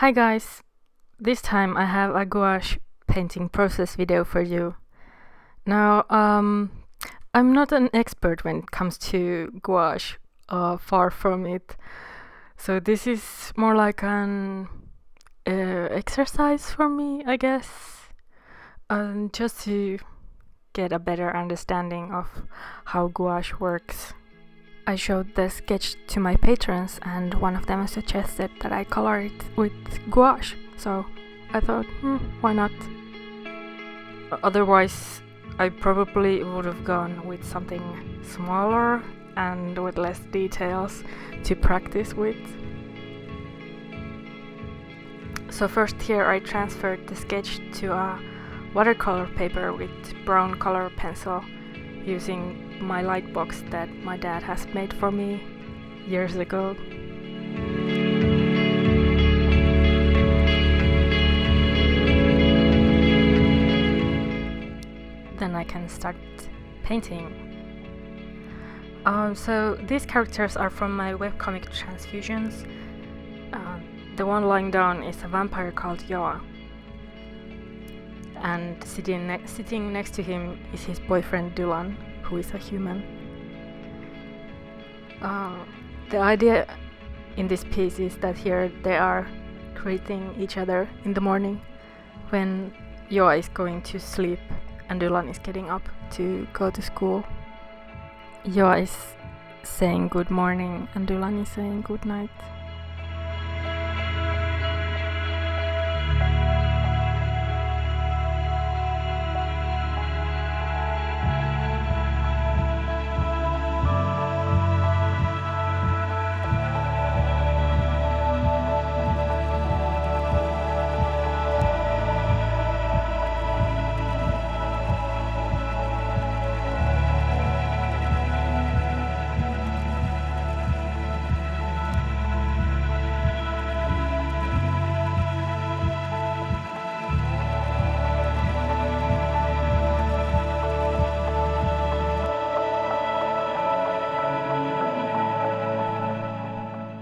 Hi guys, this time I have a gouache painting process video for you. Now, I'm not an expert when it comes to gouache, far from it. So this is more like an exercise for me, I guess, just to get a better understanding of how gouache works. I showed the sketch to my patrons and one of them suggested that I color it with gouache, so I thought, why not? Otherwise, I probably would have gone with something smaller and with less details to practice with. So first here I transferred the sketch to a watercolor paper with brown color pencil using my light box that my dad has made for me years ago. Then I can start painting. So these characters are from my webcomic Transfusions. The one lying down is a vampire called Yoa. And sitting next to him is his boyfriend Dylan, who is a human. The idea in this piece is that here they are greeting each other in the morning when Yoa is going to sleep and Dylan is getting up to go to school. Yoa is saying good morning and Dylan is saying good night.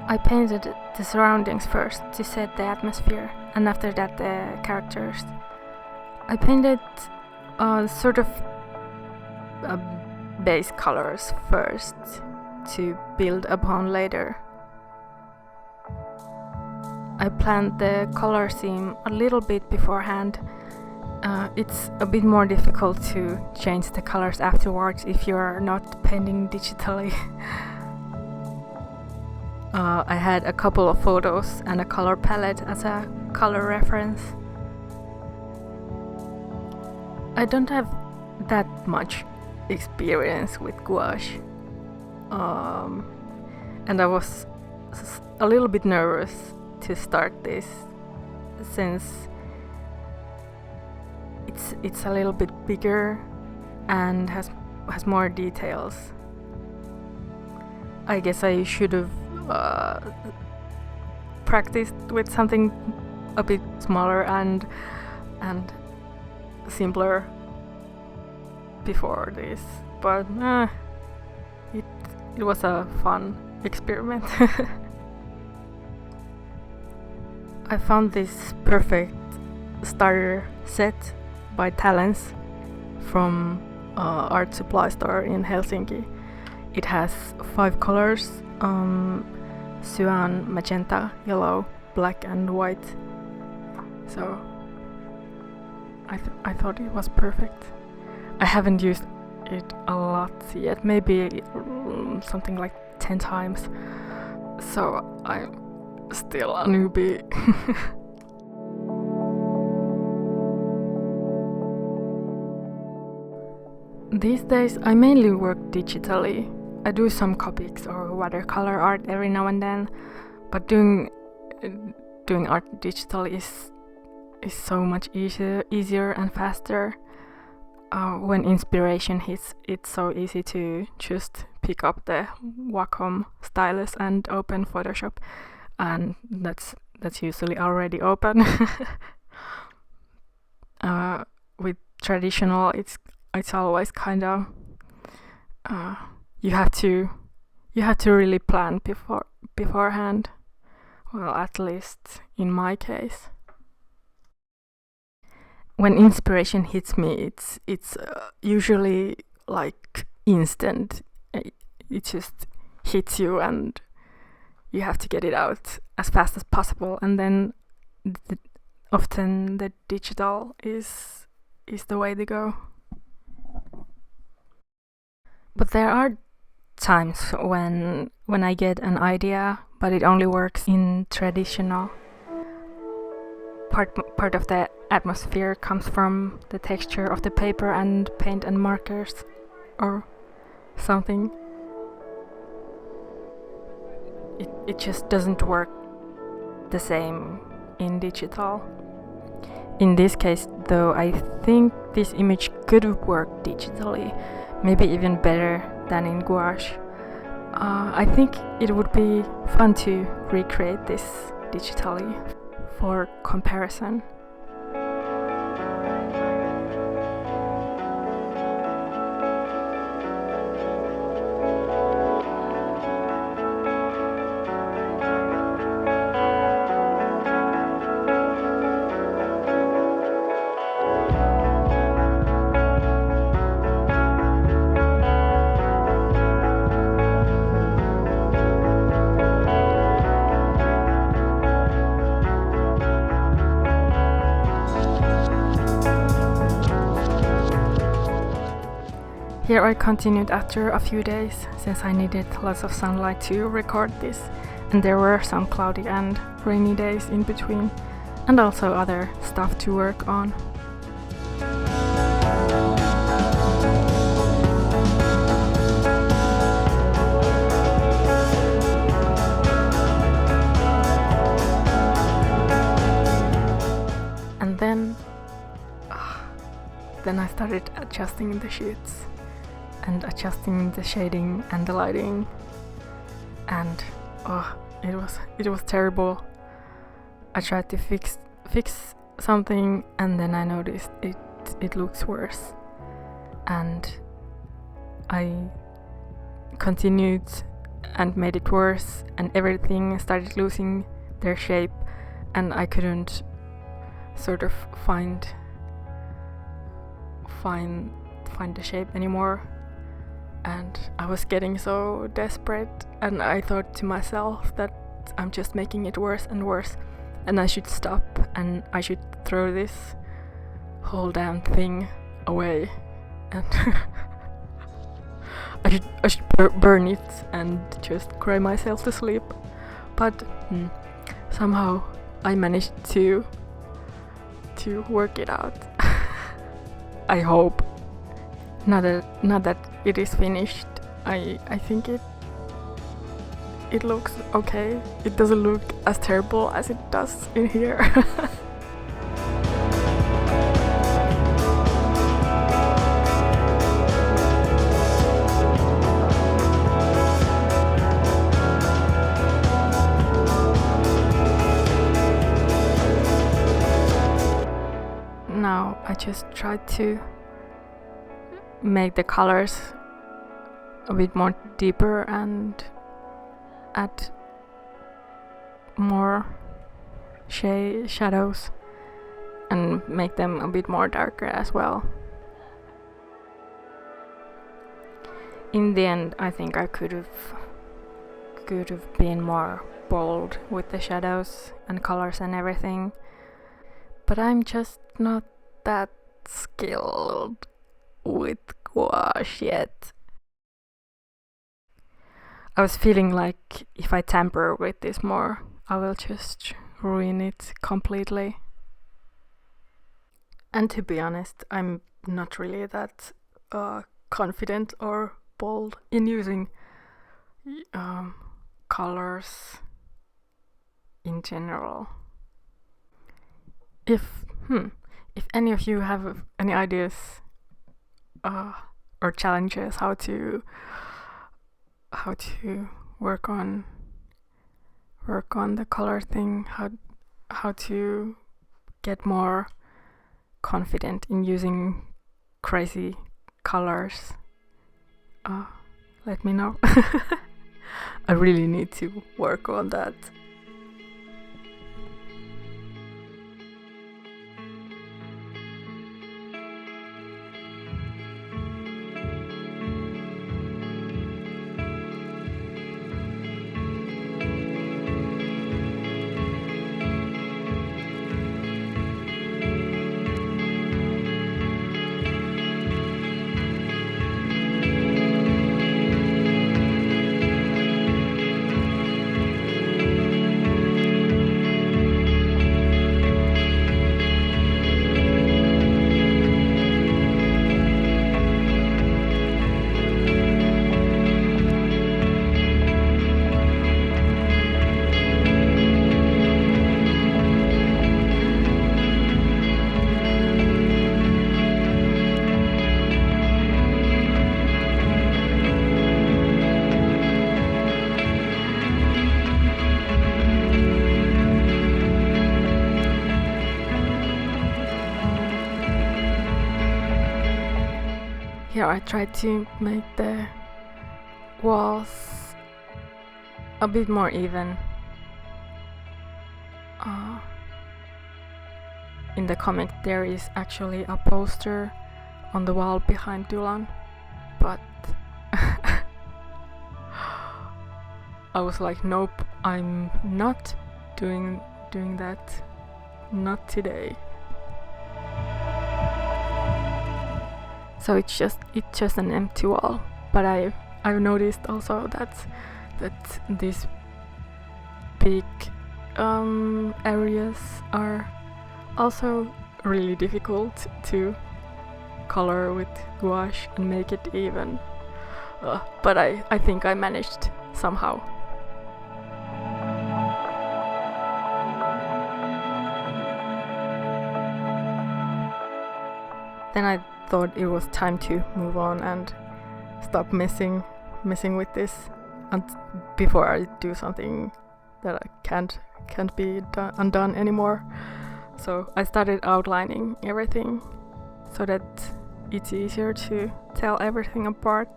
I painted the surroundings first to set the atmosphere, and after that the characters. I painted sort of base colors first to build upon later. I planned the color scheme a little bit beforehand. It's a bit more difficult to change the colors afterwards if you're not painting digitally. I had a couple of photos and a color palette as a color reference. I don't have that much experience with gouache, and I was a little bit nervous to start this since it's a little bit bigger and has more details. I guess I should have practiced with something a bit smaller and simpler before this, but it was a fun experiment. I found this perfect starter set by Talents from art supply store in Helsinki. It has 5 colors: cyan, magenta, yellow, black and white. So I thought it was perfect. I haven't used it a lot yet, maybe something like 10 times. So I'm still a newbie. These days I mainly work digitally. I do some copics or watercolor art every now and then, but doing art digitally is so much easier and faster. When inspiration hits, it's so easy to just pick up the Wacom stylus and open Photoshop, and that's usually already open. With traditional, it's always kind of you have to really plan beforehand Well, at least in my case. When inspiration hits me, it's usually like instant. It just hits you and you have to get it out as fast as possible, and then often the digital is the way to go. But there are times when I get an idea, but it only works in traditional. Part of the atmosphere comes from the texture of the paper and paint and markers or something. It just doesn't work the same in digital. In this case, though, I think this image could work digitally, maybe even better than in gouache. I think it would be fun to recreate this digitally for comparison. Here I continued after a few days, since I needed lots of sunlight to record this, and there were some cloudy and rainy days in between, and also other stuff to work on. And then I started adjusting the shoots and adjusting the shading and the lighting, and it was terrible. I tried to fix something, and then I noticed it looks worse, and I continued and made it worse, and everything started losing their shape, and I couldn't sort of find the shape anymore. And I was getting so desperate, and I thought to myself that I'm just making it worse and worse, and I should stop, and I should throw this whole damn thing away, and I should burn it and just cry myself to sleep. But somehow I managed to work it out. I hope. Now that it is finished, I think it looks okay. It doesn't look as terrible as it does in here. Now I just tried to make the colors a bit more deeper and add more shadows and make them a bit more darker as well. In the end, I think I could have been more bold with the shadows and colors and everything, but I'm just not that skilled with gouache yet. I was feeling like if I tamper with this more, I will just ruin it completely. And to be honest, I'm not really that confident or bold in using colors in general. If any of you have any ideas or challenges how to work on the color thing, how to get more confident in using crazy colors, let me know. I really need to work on that. Here I tried to make the walls a bit more even. In the comic there is actually a poster on the wall behind Dylan, but I was like, nope, I'm not doing that, not today. So it's just an empty wall, but I've noticed also that these big areas are also really difficult to color with gouache and make it even. But I think I managed somehow. Then I thought it was time to move on and stop messing with this, and before I do something that I can't be undone anymore. So I started outlining everything so that it's easier to tell everything apart.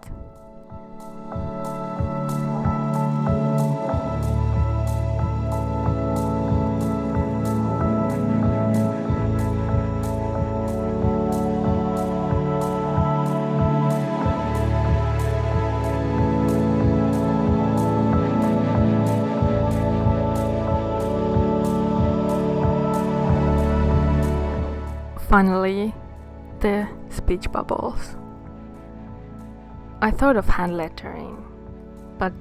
Finally, the speech bubbles. I thought of hand lettering, but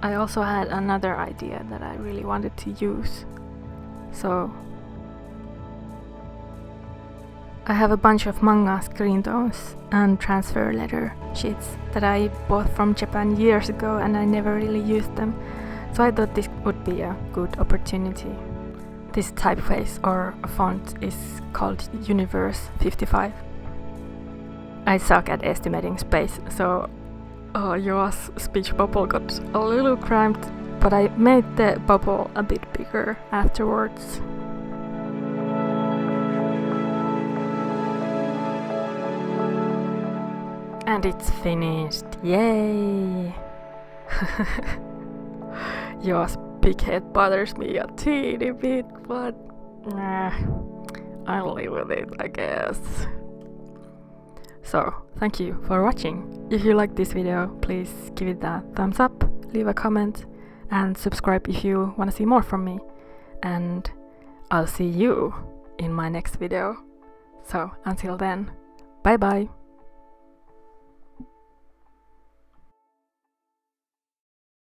I also had another idea that I really wanted to use. So I have a bunch of manga screen tones and transfer letter sheets that I bought from Japan years ago, and I never really used them. So I thought this would be a good opportunity. This typeface or font is called Universe 55. I suck at estimating space, so your speech bubble got a little cramped, but I made the bubble a bit bigger afterwards. And it's finished, yay! Your big head bothers me a teeny bit, but I'll live with it, I guess. So, thank you for watching. If you like this video, please give it a thumbs up, leave a comment, and subscribe if you want to see more from me. And I'll see you in my next video. So, until then, bye bye!